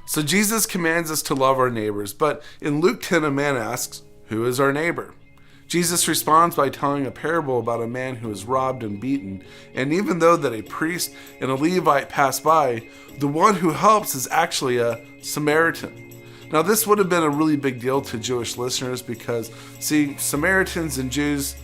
So Jesus commands us to love our neighbors, but in Luke 10, a man asks, "Who is our neighbor?" Jesus responds by telling a parable about a man who is robbed and beaten, and even though that a priest and a Levite pass by, the one who helps is actually a Samaritan. Now, this would have been a really big deal to Jewish listeners because, see, Samaritans and Jews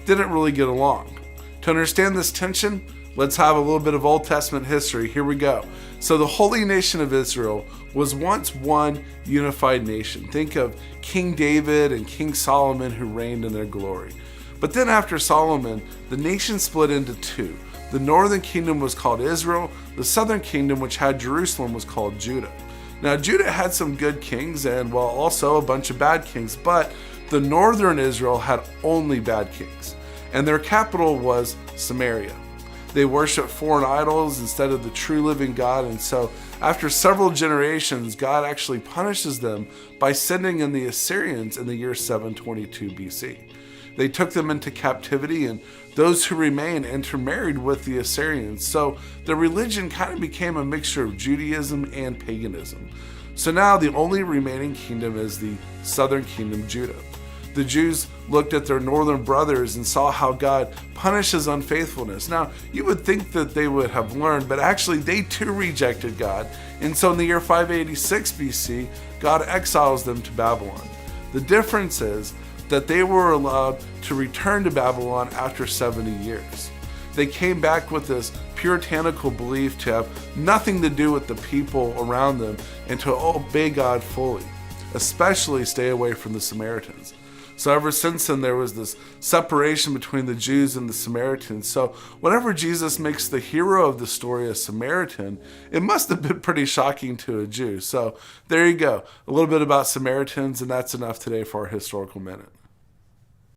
didn't really get along. To understand this tension, let's have a little bit of Old Testament history. Here we go. So the holy nation of Israel was once one unified nation. Think of King David and King Solomon who reigned in their glory. But then after Solomon, the nation split into two. The northern kingdom was called Israel. The southern kingdom, which had Jerusalem, was called Judah. Now, Judah had some good kings and, well, also a bunch of bad kings, but the northern Israel had only bad kings, and their capital was Samaria. They worshiped foreign idols instead of the true living God, and so after several generations, God actually punishes them by sending in the Assyrians in the year 722 BC. They took them into captivity, and those who remained intermarried with the Assyrians. So their religion kind of became a mixture of Judaism and paganism. So now the only remaining kingdom is the southern kingdom, Judah. The Jews looked at their northern brothers and saw how God punishes unfaithfulness. Now, you would think that they would have learned, but actually they too rejected God. And so in the year 586 BC, God exiles them to Babylon. The difference is that they were allowed to return to Babylon after 70 years. They came back with this puritanical belief to have nothing to do with the people around them and to obey God fully, especially stay away from the Samaritans. So ever since then, there was this separation between the Jews and the Samaritans. So whenever Jesus makes the hero of the story a Samaritan, it must have been pretty shocking to a Jew. So there you go, a little bit about Samaritans, and that's enough today for our historical minute.